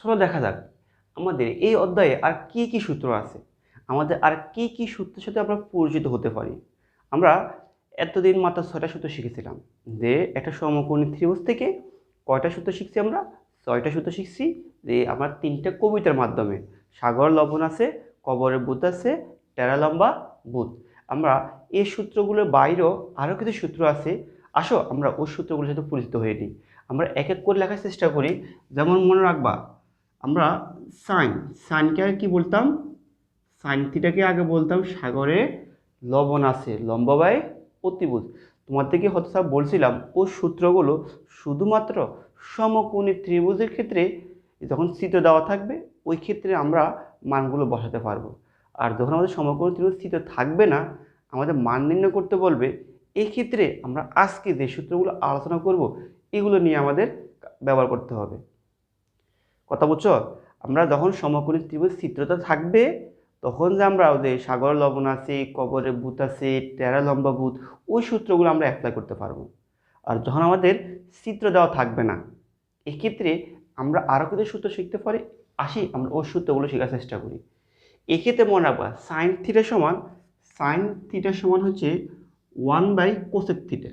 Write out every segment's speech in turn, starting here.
চলো দেখা যাক আমাদের এই অধ্যায়ে আর কি কি সূত্র আছে, আমাদের আর কি কি সূত্রের সাথে আমরা পরিচিত হতে পারি। আমরা এতদিন মাত্র 6টা সূত্র শিখেছিলাম, যে একটা সমকোণী ত্রিভুজ থেকে কয়টা সূত্র শিখছি আমরা, 6টা সূত্র শিখছি। যে আমরা 3টে কবিতার মাধ্যমে, সাগর লবণ আছে, কবরের ভূত আছে, টেরা লম্বা ভূত। আমরা এই সূত্রগুলোর বাইরেও আরও কিছু সূত্র আছে, আসো আমরা ওই সূত্রগুলোর সাথে পরিচিত হয়ে নিই। আমরা এক এক করে লেখার চেষ্টা করি। যেমন মনে রাখবা, আমরা সাইনকে আগে কী বলতাম, সাইন থিটাকে আগে বলতাম সাগরে লবণ আছে লম্বা বাই অতিভুজ। তোমাদেরকে হয়তো স্যার বলছিলাম ওই সূত্রগুলো শুধুমাত্র সমকোণী ত্রিভুজের ক্ষেত্রে যখন চিত্র দেওয়া থাকবে ওই ক্ষেত্রে আমরা মানগুলো বসাতে পারবো। আর যখন আমাদের সমকোণী ত্রিভুজ চিত্র থাকবে না, আমাদের মান নির্ণয় করতে বলবে, এই ক্ষেত্রে আমরা আজকে যে সূত্রগুলো আলোচনা করব এগুলো নিয়ে আমাদের ব্যবহার করতে হবে। কথা বুঝছো? আমরা যখন সমকোণী ত্রিভুজ চিত্রটা থাকবে তখন যে আমরা ওদের সাগর লবণ আছে, কবরের ভূত আছে, টেরা লম্বা ভূত, ওই সূত্রগুলো আমরা অ্যাপ্লাই করতে পারবো। আর যখন আমাদের চিত্র দেওয়া থাকবে না, এক্ষেত্রে আমরা আরও কিছু সূত্র শিখতে পারি। আসি আমরা ওই সূত্রগুলো শেখার চেষ্টা করি। এক্ষেত্রে মনে রাখবা সাইন থিটা সমান হচ্ছে 1/cosec থিটা,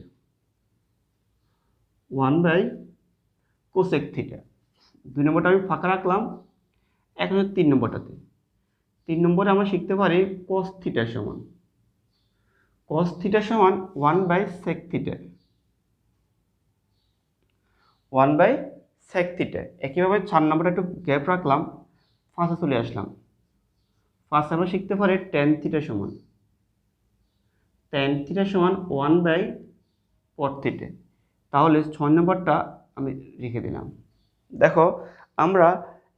1/cosec থিটা। 2 নম্বরটা আমি ফাঁকা রাখলাম। এখন 3 নম্বরটাতে, 3 নম্বরে আমরা শিখতে পারি cos থিটা সমান 1/sec থিটা, 1/sec থিটা। একইভাবে 4 নম্বরটা একটু গ্যাপ রাখলাম, 5-এ চলে আসলাম। 5 আমরা শিখতে পারি tan থিটা সমান 1/cot থিটা। তাহলে 6 নম্বরটা আমি রেখে দিলাম। দেখো আমরা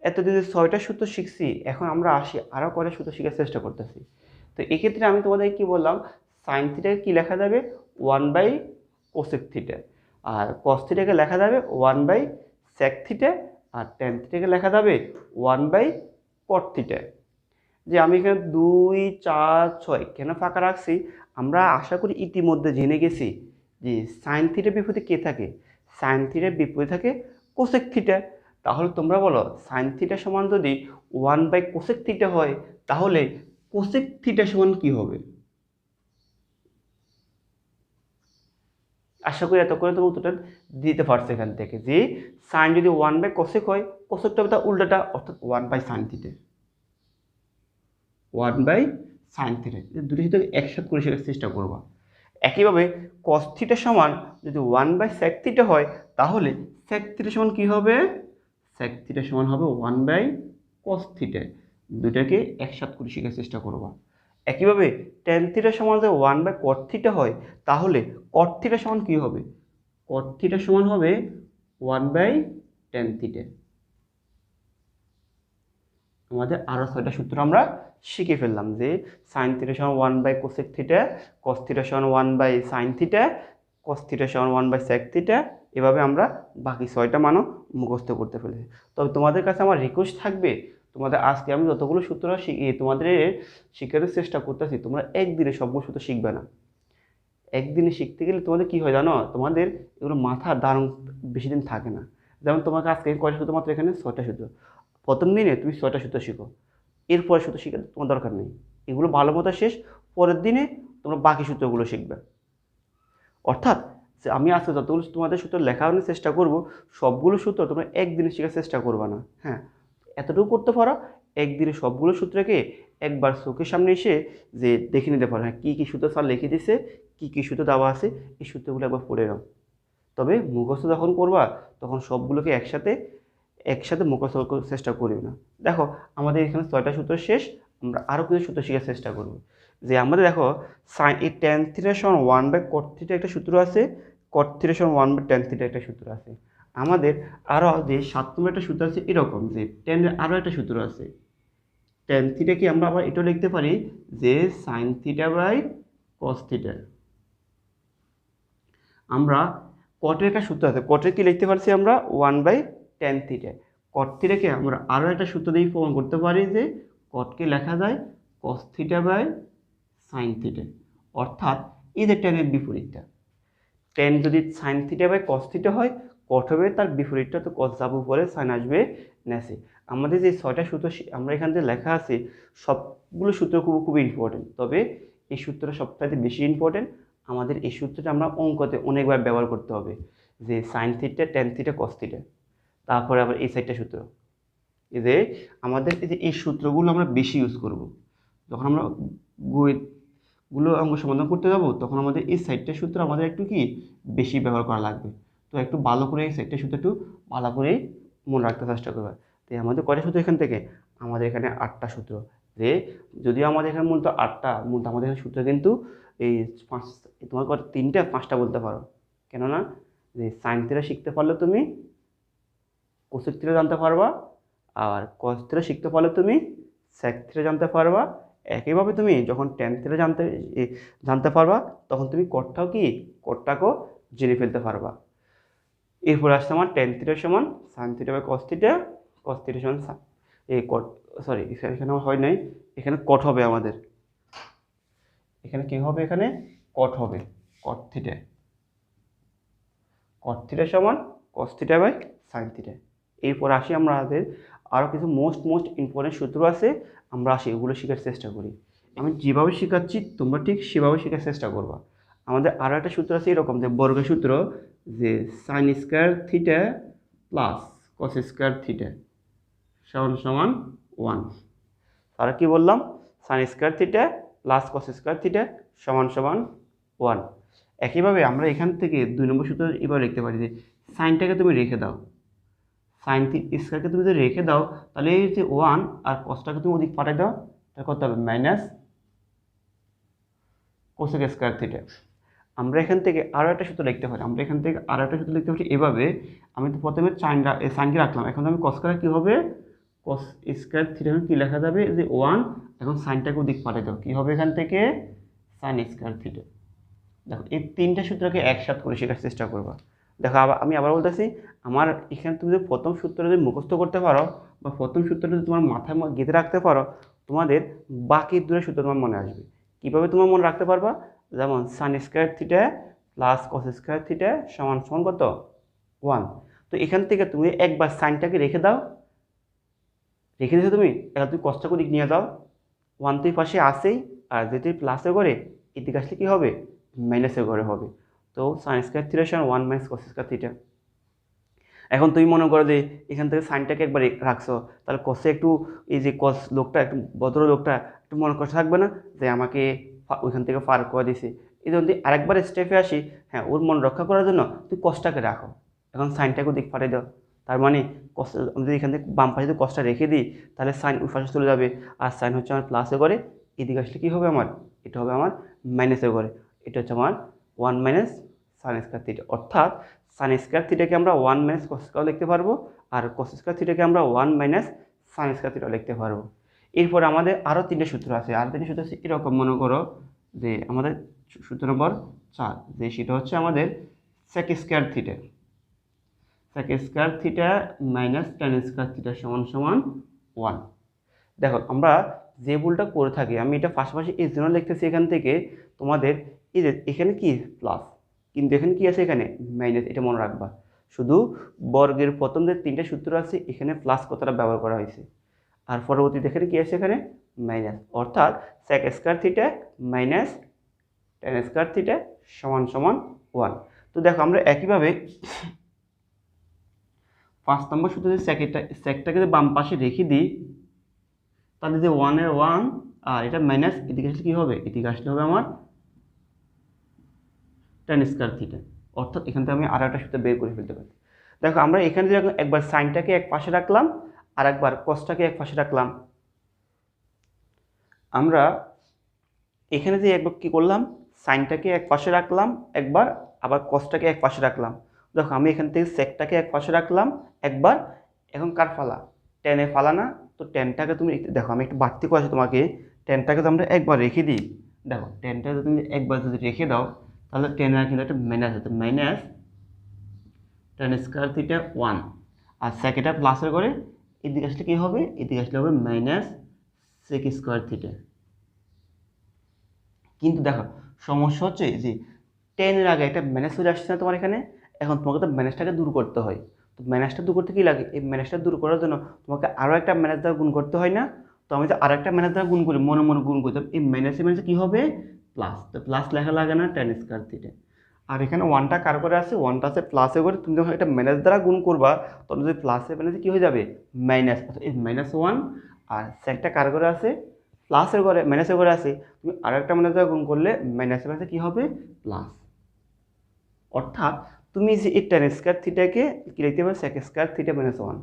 এতদিন 6টা সূত্র শিখছি, এখন আমরা আসি আরও কয়টা সূত্র শেখার চেষ্টা করতেছি। তো এক্ষেত্রে আমি তোমাদের কি বললাম, সাইন থিটাকে কী লেখা যাবে 1/cosec থিটা, আর কস থিটাকে লেখা যাবে 1/sec থিটা, আর ট্যান থিটাকে লেখা যাবে 1/cot থিটা। যে আমি এখানে 2, 4, 6 কেন ফাঁকা রাখছি, আমরা আশা করি ইতিমধ্যে জেনে গেছি যে সাইন থিটার বিপরীতে কে থাকে, সাইন থিটার বিপরীতে থাকে কোসেক থিটা। তাহলে তোমরা বলো সাইন থিটা সমান যদি 1/cosec থিটা হয়, তাহলে কোসেক থিটা সমান কী হবে? আশা করি এত করে তুমি উত্তরটা দিতে পারছো এখান থেকে, যে সাইন যদি 1/cosec হয়, কোসেকটা তার উল্টাটা, অর্থাৎ 1/sin থিটা, 1/sin থিটা। দুটো সাথে একসাথে করে শেখার চেষ্টা করবা। একইভাবে cos থিটা সমান যদি 1/sec থিটা হয়, তাহলে sec থিটা সমান কী হবে? sec থিটা সমান হবে 1/cos থিটা। দুটাকে একসাথে করে শেখার চেষ্টা করবা। একইভাবে tan থিটা সমান যদি 1/cot থিটা হয়, তাহলে cot থিটা সমান কী হবে? cot থিটা সমান হবে 1/tan থিটা। আমাদের আরও 6টা সূত্র আমরা শিখে ফেললাম, যে সাইন থিটা সমান 1/cosec থিটা, cos থিটা সমান 1/sin থিটা, cos থিটা সমান 1/sec থিটা। এভাবে আমরা বাকি 6টা মানও মুখস্থ করতে ফেলেছি। তবে তোমাদের কাছে আমার রিকোয়েস্ট থাকবে, তোমাদের আজকে আমি যতগুলো সূত্র তোমাদের শেখানোর চেষ্টা করতেছি, তোমরা একদিনে সবগুলো সূত্র শিখবে না। একদিনে শিখতে গেলে তোমাদের কী হয় জানো, তোমাদের এগুলো মাথা দারুণ বেশি দিন থাকে না। যেমন তোমাকে আজকে কয়টা সূত্র, মাত্র এখানে 6টা সূত্র। প্রথম দিনে তুমি 6টা সূত্র শিখো, এরপরে সূত্র শিখে তোমার দরকার নেই, এগুলো ভালো মতো শেষ, পরের দিনে তোমরা বাকি সূত্রগুলো শিখবে। অর্থাৎ যে আমি আজকে যতগুলো তোমাদের সূত্র লেখানোর চেষ্টা করব, সবগুলো সূত্র তোমরা একদিনে শেখার চেষ্টা করবে না। হ্যাঁ, এতটুকু করতে পারো, একদিনে সবগুলো সূত্রকে একবার চোখের সামনে এসে যে দেখে নিতে পারো, হ্যাঁ কী কী সূত্র স্যার লিখে দিছে, কী কী সূত্র দেওয়া আছে, এই সূত্রগুলো একবার পড়ে নাও। তবে মুখস্থ যখন করবা তখন সবগুলোকে একসাথে মুখস্থ করার চেষ্টা করি না। দেখো আমাদের এখানে 6টা সূত্র শেষ, আমরা আরও কিছু সূত্র শেখার চেষ্টা করব। যে আমাদের দেখো সাইন এই ট্যান থিটা সমান 1/cot থিটা একটা সূত্র আছে, cot থিটা সমান 1/tan থিটা একটা সূত্র আছে। আমাদের আরও যে 7 নম্বর একটা সূত্র আছে এরকম, যে ট্যানের আরও একটা সূত্র আছে, ট্যান থিটাকে আমরা আবার এটাও লিখতে পারি যে sine theta by cos theta. আমরা কটের একটা সূত্র আছে, কটের কি লিখতে পারছি আমরা 1/tan থিটা। কট থিটাকে আমরা আরও একটা সূত্র দিয়ে প্রমাণ করতে পারি, যে কটকে লেখা যায় cos theta by sine theta. অর্থাৎ এই যে ট্যানের বিপরীতটা, ট্যান যদি sine theta by cos theta হয়, কট হবে, তার বিপরীতটা তো কস যাব উপরে, সাইন আসবে নেসে। আমাদের যে 6টা সূত্র আমরা এখান থেকে লেখা আছে সবগুলো সূত্র খুবই ইম্পর্টেন্ট, তবে এই সূত্রটা সবথেকে বেশি ইম্পর্টেন্ট। আমাদের এই সূত্রটা আমরা অঙ্কতে অনেকবার ব্যবহার করতে হবে, যে sine theta, tan theta, cos theta. তারপরে আবার এই সাইডটা সূত্র, এই যে আমাদের এই সূত্রগুলো আমরা বেশি ইউজ করব যখন আমরা গুলো অঙ্ক সমাধান করতে যাব, তখন আমাদের এই সাইডটা সূত্র আমাদের একটু কি বেশি ব্যবহার করা লাগবে। তো একটু ভালো করে এই সাইডটা সূত্র একটু ভালো করে মনে রাখতে চেষ্টা করবে। তো আমাদের কয়টা সূত্র এখান থেকে? আমাদের এখানে 8টা সূত্র। যে যদিও আমাদের এখানে মূলত 8টা, মূলত আমাদের এখানে সূত্র কিন্তু এই তোমার 3টা 5টা বলতে পারো। কেননা যে সাইন থিটা শিখতে পারলে তুমি কোসেক থিটা জানতে পারবা, আর কস থিটা শিখতে পারলে তুমি সেক থিটা জানতে পারবা। একইভাবে তুমি যখন ট্যান থিটা জানতে পারবা, তখন তুমি কটটাকেও জেনে ফেলতে পারবা। এরপর আসছে আমার ট্যান থিটা সমান sine theta by cos theta, cos theta সমান কট, সরি এখানে আমার হয় নাই, এখানে কট হবে আমাদের, এখানে কি হবে, এখানে কট হবে, কট থিটা, কট থিটা সমান cos theta by sine theta. এরপর আসি আমাদের আরও কিছু মোস্ট ইম্পর্টেন্ট সূত্র আছে, আমরা আসি এগুলো শেখার চেষ্টা করি। আমি যেভাবে শেখাচ্ছি তোমরা ঠিক সেভাবে শেখার চেষ্টা করবা। আমাদের আরও একটা সূত্র আছে এরকম, যে বর্গের সূত্র, যে sine square theta plus cos square theta সমান সমান 1। তারা কি বললাম? Sine square theta plus cos square theta সমান সমান 1। একইভাবে আমরা এখান থেকে 2 নম্বর সূত্র এবার লিখতে পারি, যে সাইনটাকে তুমি রেখে দাও, সাইন স্কোয়ারকে তুমি যদি রেখে দাও, তাহলে এই যে 1 আর কসটাকে তুমি ওদিক পাঠিয়ে দাও, তাহলে করতে হবে মাইনাস কোসেক স্কোয়ার থিটা। আমরা এখান থেকে আরও একটা সূত্র লিখতে পারি, এভাবে। আমি তো প্রথমে সাইনকে রাখলাম, এখন আমি কস করা কী হবে, কস স্কোয়ার থিটা কী লেখা যাবে, যে 1, এখন সাইনটাকে ওদিক পাঠিয়ে দাও, কী হবে এখান থেকে সাইন স্কোয়ার থিটা। দেখো এই 3টা সূত্রকে একসাথে করে শেখার চেষ্টা করবা। দেখো আমি আবার বলতেছি, আমার এখানে তুমি যদি প্রথম সূত্র যদি মুখস্থ করতে পারো, বা প্রথম সূত্রটা যদি তোমার মাথায় গেঁথে রাখতে পারো, তোমাদের বাকি 2টা সূত্র তোমার মনে আসবে। কীভাবে তোমার মনে রাখতে পারবা? যেমন sine square theta plus cos square theta সমান সমান কত? 1। তো এখান থেকে তুমি একবার সাইনটাকে রেখে দাও, রেখে দিয়েছো তুমি, এবার তুমি কসটাকে দিক নিয়ে দাও, 1 তো এই পাশে আসেই, আর যদি প্লাসে করে এদিকে আসলে কী হবে, মাইনাসের ঘরে হবে। তো সাইন স্কোয়ার থিটা সমান 1 মাইনাস কস স্কোয়ার থিটা। এখন তুমি মনে করো যে এখান থেকে সাইনটাকে একবার রাখছো, তাহলে কসে একটু, এই যে কস লোকটা একটু ভদ্র লোকটা একটু মনে কষ্ট থাকবে না, যে আমাকে ওইখান থেকে পার করে দিছে। এই যদি আরেকবার স্টেপে আসি, হ্যাঁ ওর মন রক্ষা করার জন্য তুই কসটাকে রাখো, এখন সাইনটাকে দিক পাঠিয়ে দাও। তার মানে কস, আমি যদি এখান থেকে বাম পাশে যদি কসটা রেখে দিই, তাহলে সাইন ওই পাশে চলে যাবে, আর সাইন হচ্ছে আমার প্লাসে করে, এদিকে আসলে কী হবে আমার, এটা হবে আমার মাইনাসে করে, এটা হচ্ছে আমার 1 মাইনাস সাইন স্কোয়ার থিটা। অর্থাৎ সাইন স্কোয়ার থিটাকে আমরা 1 মাইনাস কস স্কোয়ার লিখতে পারবো, আর কস স্কোয়ার থিটাকে আমরা 1 মাইনাস সাইন স্কোয়ার থিটা লিখতে পারবো। এরপর আমাদের আরও 3টে সূত্র আছে, হচ্ছে এরকম, মনে করো যে আমাদের সূত্র নম্বর 4, যে সেটা হচ্ছে আমাদের sec square theta, minus tan square theta সমান সমান 1। দেখো আমরা যে ভুলটা করে থাকি, আমি এটা পাশাপাশি এই জন্য লিখতেছি, এখান থেকে তোমাদের এই যে এখানে কি প্লাস, কিন্তু এখানে কি আছে, এখানে মাইনাস, এটা মনে রাখবা। শুধু বর্গের প্রথম যে 3টে সূত্র আছে, এখানে প্লাস কথাটা ব্যবহার করা হয়েছে, আর পরবর্তীতে এখানে কি আছে, এখানে মাইনাস। অর্থাৎ sec square theta minus tan square theta সমান সমান 1। তো দেখো আমরা একইভাবে 5 নম্বর সূত্রে যে সেকটাকে যদি বাম পাশে রেখে দিই, তাহলে যে 1 এর 1 আর এটা মাইনাস, এদিকে আসলে কী হবে, এদিকে আসলে হবে আমার ট্যান স্কোয়ার থিটা। অর্থাৎ এখান থেকে আমি আর একটা সূত্র বের করে ফেলতে পারি। দেখো আমরা এখানে যে একবার সাইনটাকে এক পাশে রাখলাম, আর একবার কসটাকে এক পাশে রাখলাম। আমরা এখানে যে একবার কী করলাম, সাইনটাকে এক পাশে রাখলাম একবার, আবার কসটাকে এক পাশে রাখলাম। দেখো আমি এখান থেকে সেকটাকে এক পাশে রাখলাম একবার, এখন কার ফালা, টেনে ফালা না, তো টেনটাকে তুমি দেখো আমি একটু বাড়তি করেছি তোমাকে, টেনটাকে তো আমরা একবার রেখে দিই। দেখো টেনটাকে তুমি একবার যদি রেখে দাও, তাহলে টেনের কিন্তু একটা মাইনাস হতো, মাইনাস ট্যান স্কোয়ার থিটা 1, আর সেকেন্ডটা প্লাসের করে এদিকে আসলে কী হবে, এদিকে আসলে হবে মাইনাস সেক স্কোয়ার থিটা। কিন্তু দেখো সমস্যা হচ্ছে যে টেনের আগে একটা মাইনাস চলে আসছে না তোমার এখানে, এখন তোমাকে তো ম্যানেজটাকে দূর করতে হয়। তো ম্যানেজটা দূর করতে কী লাগে, এই ম্যানেজটা দূর করার জন্য তোমাকে আরও একটা ম্যানেজ দ্বারা গুণ করতে হয় না। তো আমি যে আরও একটা ম্যানেজ দ্বারা গুণ করি, মনে মনে গুণ করতাম, এই ম্যানেজে ম্যানেজে কী হবে, প্লাস। তো প্লাস লেখা লাগে না tan স্কয়ার থিটা। আর এখানে ওয়ানটা কার করে আছে, ওয়ানটা আছে প্লাসে করে। তুমি যখন একটা ম্যানেজ দ্বারা গুণ করবা তখন যদি প্লাসে ম্যানেজে কী হয়ে যাবে, মাইনাস। এই -1 আর সেকটা কার করে আছে, প্লাসের করে, মাইনাসের করে আছে। তুমি আরও একটা ম্যানেজ দ্বারা গুণ করলে মাইনাসে মাইনাসে কী হবে, প্লাস। অর্থাৎ তুমি যে এই tan স্কয়ার থিটাকে কি লিখতে পারো, sec স্কয়ার থিটা -1।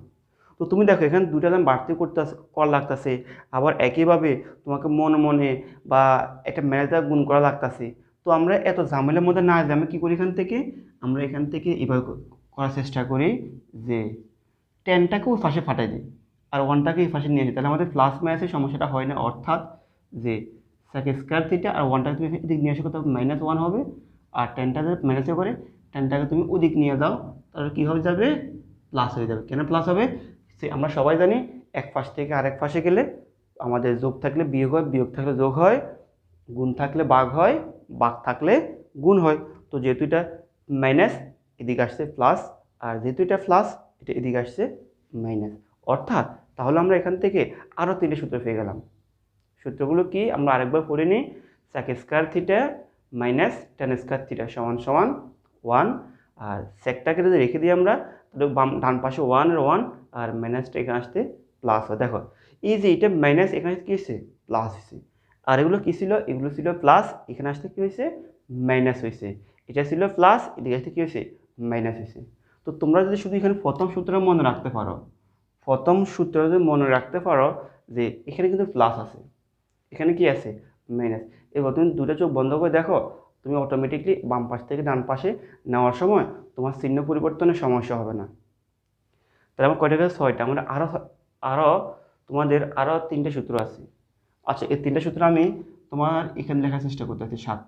তো তুমি দেখো এখানে দুইটা দাম বাড়তি করতে করা লাগতেছে, আবার একইভাবে তোমাকে মনে মনে বা একটা ম্যানেজার গুণ করা লাগতেছে। তো আমরা এত ঝামেলার মধ্যে না যে আমরা কী করি, আমরা এখান থেকে এভাবে করার চেষ্টা করি যে টেনটাকে ওই পাশে ফাটাই দিই আর ওয়ানটাকে এই পাশে নিয়ে যাই, তাহলে আমাদের প্লাস মাইনাসের সমস্যাটা হয় না। অর্থাৎ যে sec স্কয়ার থিটা আর ওয়ানটাকে তুমি এদিক নিয়ে আসো, কত -1 হবে। আর টেনটাকে মাইনাসে করে টেনটাকে তুমি ওদিক নিয়ে দাও, তাহলে কী হয়ে যাবে, প্লাস হয়ে যাবে। কেন প্লাস হবে, সে আমরা সবাই জানি এক পাশ থেকে আরেক পাশে গেলে আমাদের যোগ থাকলে বিয়োগ হয়, বিয়োগ থাকলে যোগ হয়, গুণ থাকলে ভাগ হয়, ভাগ থাকলে গুণ হয়। তো যেহেতু এটা মাইনাস এদিকে আসছে প্লাস, আর যেহেতু এটা প্লাস এটা এদিকে আসছে মাইনাস। অর্থাৎ তাহলে আমরা এখান থেকে আরও 3টে সূত্র পেয়ে গেলাম। সূত্রগুলো কি আমরা আরেকবার পড়ে নিই। sec square theta minus tan square theta সমান সমান 1। আর সেকটাকে যদি রেখে দিই আমরা, তাহলে ডান পাশে 1 আর 1 আর মাইনাসটা এখানে আসতে প্লাস হয়। দেখো এই যে এটা মাইনাস এখানে কী হয়েছে, প্লাস হয়েছে। আর এগুলো কী ছিল, এগুলো ছিল প্লাস, এখানে আসতে কী হয়েছে, মাইনাস হয়েছে। এটা ছিল প্লাস, এদিকে আসতে কী হয়েছে, মাইনাস হয়েছে। তো তোমরা যদি শুধু এখানে প্রথম সূত্রটা মনে রাখতে পারো, প্রথম সূত্র যদি মনে রাখতে পারো যে এখানে কিন্তু প্লাস আছে, এখানে কি আছে, মাইনাস। এবার তুমি দুটো চোখ বন্ধ করে দেখো, তুমি অটোমেটিকলি বাম পাশ থেকে ডান পাশে নেওয়ার সময় তোমার চিহ্ন পরিবর্তনের সমস্যা হবে না। তাহলে আমার কয়টা গেছে, 6টা। আমরা আরও তোমাদের আরও 3টে সূত্র আছে। আচ্ছা এই 3টে সূত্র আমি তোমার এখানে লেখার চেষ্টা করতেছি 7।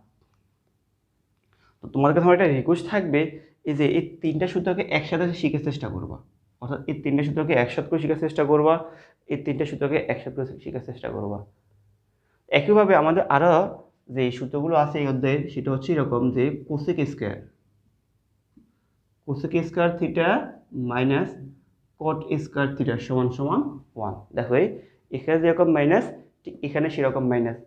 তো তোমাদের কাছে আমার একটা রিকোয়েস্ট থাকবে, এই যে এই 3টে সূত্রকে একসাথে শিখার চেষ্টা করবা। অর্থাৎ এই 3টে সূত্রকে একসাথে করে শেখার চেষ্টা করবা, এই 3টে সূত্রকে একসাথে করে শেখার চেষ্টা করবা। একইভাবে আমাদের আরও যে সূত্রগুলো আছে এই অধ্যায়ে, সেটা হচ্ছে এরকম যে cosec square theta minus cot square theta সমান সমান 1। দেখো এখানে যেরকম মাইনাস, ঠিক এখানে সেরকম মাইনাস।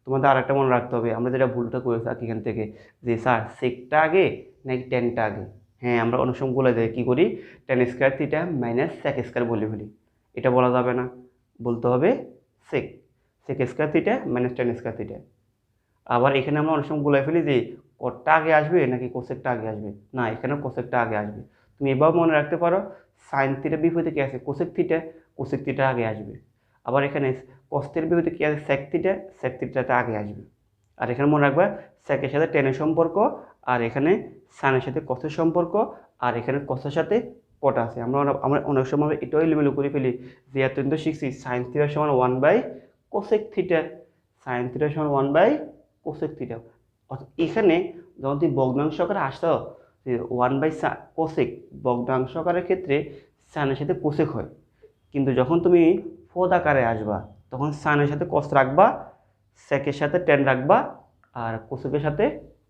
তোমাদের আর একটা মনে রাখতে হবে, আমরা যেটা ভুলটা করে থাকি এখান থেকে, যে স্যার সেকটা আগে নাকি টেনটা আগে। হ্যাঁ, আমরা অনেক সময় বলে যাই কী করি, tan square theta minus sec square বলে ফেলি। এটা বলা যাবে না, বলতে হবে sec square theta minus tan square theta. আবার এখানে আমরা অনেক সময় বলে ফেলি যে কটটা আগে আসবে নাকি কোসেকটা আগে আসবে। না, এখানে কোসেকটা আগে আসবে। তুমি এবার মনে রাখতে পারো, সাইন থিটা বিপরীতে কী আছে, কোসেক থিটা আগে আসবে। আবার এখানে কস থিটার বিপরীতে কী আছে, সেক থিটাটা আগে আসবে। আর এখানে মনে রাখবা সেকের সাথে টেনের সম্পর্ক, আর এখানে সাইনের সাথে কসের সম্পর্ক, আর এখানে কসের সাথে কট আছে। আমরা অনেক সময় এটাও এলোমেলো করে ফেলি যে এতদিন তো শিখছি সাইন থিটা সমান 1/কোসেক থিটা, সাইন থিটা সমান 1/কোসেক থিটা। অর্থাৎ এখানে যখন তুমি ভগ্নাংশ আকারে আসতো যে 1/কোসেক, ভগ্নাংশ আকারের ক্ষেত্রে সাইনের সাথে কোসেক হয়। কিন্তু যখন তুমি পদ আকারে আসবা তখন সাইনের সাথে কস রাখবা, সেকের সাথে টেন রাখবা, আর কোসেকের সাথে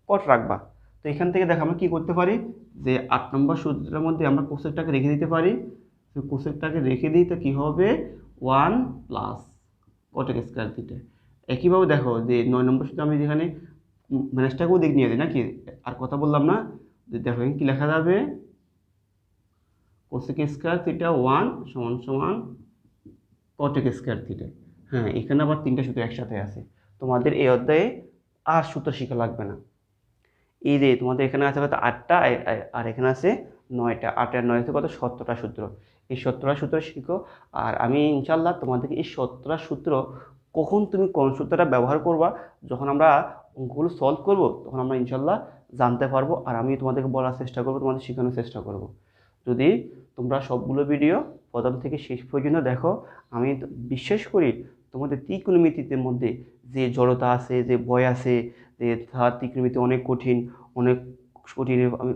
কট রাখবা। তো এখান থেকে দেখো আমরা কী করতে পারি, যে 8 নম্বর সূত্রের মধ্যে আমরা কোসেকটাকে রেখে দিতে পারি। তো কোসেকটাকে রেখে দিই তো কী হবে, 1 প্লাস কটেক স্কয়ার থিটা। একইভাবে দেখো যে 9 নম্বর সূত্রে আমি যেখানে ম্যানেজটাকেও দিক নিয়ে দিই নাকি, আর কথা বললাম না, যে দেখো কী লেখা যাবে, কোসেক স্কয়ার থিটা 1 সমান সমান কটেক স্কয়ার থিটা। হ্যাঁ, এখানে আবার 3টে সূত্র একসাথে আছে। তোমাদের এই অধ্যায়ে আর সূত্র শেখা লাগবে না। এই যে তোমাদের এখানে আছে কত, 8টা, আর এখানে আছে 9টা। 8 আর 9 কত, 17টা সূত্র। এই 17টা সূত্র শিখো। আর আমি ইনশাল্লাহ তোমাদেরকে এই 17টা সূত্র কখন তুমি কোন সূত্রটা ব্যবহার করবা, যখন আমরা অঙ্কগুলো সলভ করব তখন আমরা ইনশাল্লাহ জানতে পারবো। আর আমি তোমাদেরকে বলার চেষ্টা করবো, তোমাদের শেখানোর চেষ্টা করব। যদি তোমরা সবগুলো ভিডিও প্রথম থেকে শেষ পর্যন্ত দেখো, আমি বিশ্বাস করি তোমাদের ত্রিকোণমিতির মধ্যে যে জড়তা আছে, যে ভয় আছে, যে ত্রিকোণমিতি অনেক কঠিন, অনেক কঠিন, আমি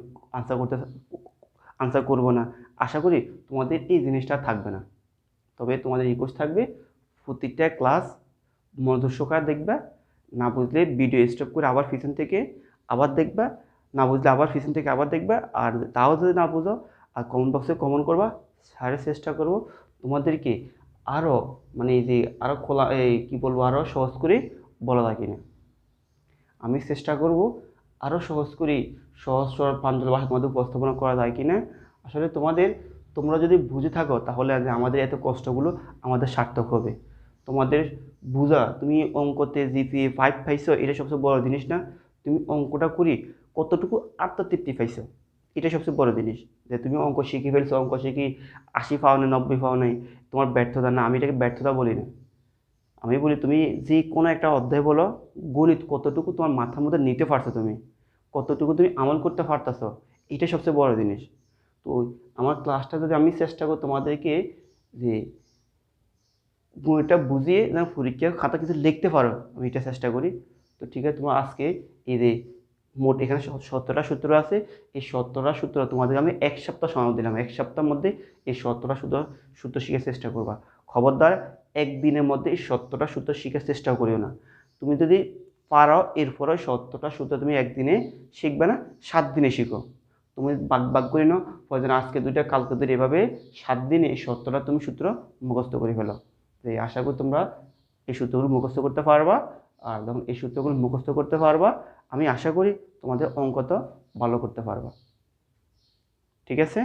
আনসার করব না, আশা করি তোমাদের এই জিনিসটা থাকবে না। তবে তোমাদের রিকোয়েস্ট থাকবে প্রত্যেকটা ক্লাস মনোযোগ সহকারে দেখবা, না বুঝলে ভিডিও স্টপ করে আবার পিছন থেকে আবার দেখবা, না বুঝলে আবার পিছন থেকে আবার দেখবে, আর তাও যদি না বুঝো আর কমেন্ট বক্সে কমেন্ট করবা, সারার চেষ্টা করবো তোমাদেরকে আরও মানে এই যে আরও খোলা এই কী বলবো আরও সহজ করে বলা যায় কিনা। আমি চেষ্টা করব আরও সহজ করে সহজ সরল প্রাঞ্জল ভাষার মধ্যে উপস্থাপনা করা যায় কিনা। আসলে তোমরা যদি বুঝে থাকো তাহলে আজ আমাদের এত কষ্টগুলো আমাদের সার্থক হবে। তোমাদের বুঝা, তুমি অঙ্কতে জিপিএ 5 পাইছো, এটা সবচেয়ে বড় জিনিস না। তুমি অঙ্কটা করি কতটুকু আত্মতৃপ্তি পাইছো, এটা সবচেয়ে বড় জিনিস। যে তুমি অঙ্ক শিখে ফেলছো, অঙ্ক শিখি 80 পাও না 90 পাও নাই, তোমার ব্যর্থতা না, আমি এটাকে ব্যর্থতা বলি না। আমি বলি তুমি যে কোনো একটা অধ্যায় বলো, গণিত কতটুকু তোমার মাথার মধ্যে নিতে পারছো, তুমি কতটুকু তুমি আমল করতে পারতেছো, এটা সবচেয়ে বড় জিনিস। তো আমার ক্লাসটা যদি আমি চেষ্টা করি তোমাদেরকে যে গণিতটা বুঝিয়ে যেন পরীক্ষার খাতা কিছু লিখতে পারো, আমি এটা চেষ্টা করি। তো ঠিক আছে, তোমরা আজকে এই যে মোট এখানে 17টা সূত্র আছে, এই 17টা সূত্র তোমাদেরকে আমি 1 সপ্তাহ সময় দিলাম। 1 সপ্তাহের মধ্যে এই 17টা সূত্র শেখার চেষ্টা করবা। খবরদার একদিনের মধ্যে এই 17টা সূত্র শেখার চেষ্টা করিও না। তুমি যদি পারো এরপরে 17টা সূত্র তুমি একদিনে শিখবে না, 7 দিনে শিখো। তুমি ভাগ করে নাও, প্রয়োজন আজকে 2টা কালকে 2টা, এভাবে 7 দিনে এই 17টা তুমি সূত্র মুখস্থ করে ফেলো। তো এই আশা করি তোমরা এই সূত্রগুলো মুখস্থ করতে পারবা। আর যখন এই সূত্রগুলো মুখস্থ করতে পারবা, আমি আশা করি তোমাদের অঙ্কটা ভালো করতে পারবা। ঠিক আছে,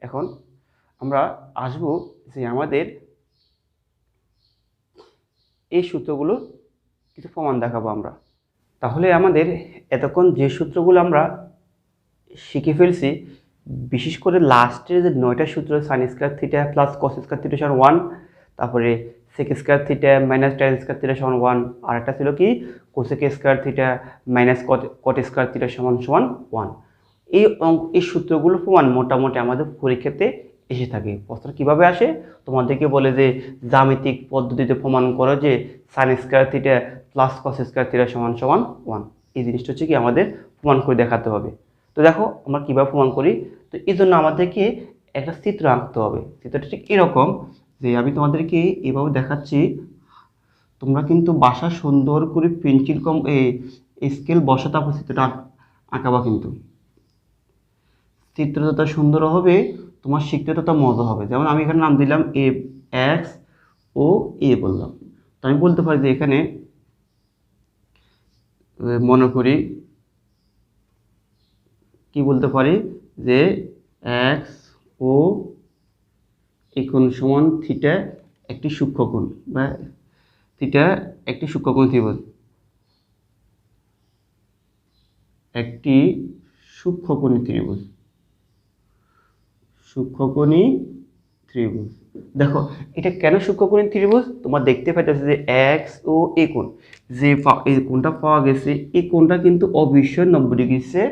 এখন আমরা আসবো যে আমাদের এই সূত্রগুলো কিছু প্রমাণ দেখাবো আমরা। তাহলে আমাদের এতক্ষণ যে সূত্রগুলো আমরা শিখে ফেলছি, বিশেষ করে লাস্টের যে 9টা সূত্র, sine square theta plus cos square theta সমান 1, তারপরে sec square theta minus tan square theta সমান 1, আর একটা ছিল কি cosec square theta minus cot square theta সমান 1। এই সূত্রগুলো প্রমাণ মোটামুটি আমাদের পরীক্ষাতে এসে থাকে। প্রশ্ন কীভাবে আসে, তোমাদেরকে বলে যে জ্যামিতিক পদ্ধতিতে প্রমাণ করো যে sign square theta plus cos square theta সমান 1। এই জিনিসটা হচ্ছে কি আমাদের প্রমাণ করে দেখাতে হবে। তো দেখো আমরা কীভাবে প্রমাণ করি। তো এই জন্য আমাদেরকে একটা চিত্র আঁকতে হবে। চিত্রটা ঠিক এরকম, যে আমি তোমাদেরকে এভাবে দেখাচ্ছি, তোমরা কিন্তু বাসা সুন্দর করে পেন্সিল স্কেল বসে তারপর চিত্রটা আঁকাবা। কিন্তু চিত্র যত সুন্দর হবে তোমার শিখতে তত মজা হবে। যেমন আমি এখানে নাম দিলাম এ এক্স ও এ বললাম। তো আমি বলতে পারি যে এখানে মনে করি কি বলতে পারি যে এক্স ও এই কোণ সমান থিটা একটি সূক্ষ্মকোণ, বা থিটা একটি সূক্ষ্মকোণ ত্রিভুজ, একটি সূক্ষ্মকোণী ত্রিভুজ, সূক্ষ্মকোণী ত্রিভুজ। দেখো এটা কেন সূক্ষ্মকোণী ত্রিভুজ, তোমার দেখতে পাইতেছে যে এক্স ও এ কোণ, যে এই কোণটা পাওয়া গেছে, এই কোণটা কিন্তু অবশ্যই 90 ডিগ্রির চেয়ে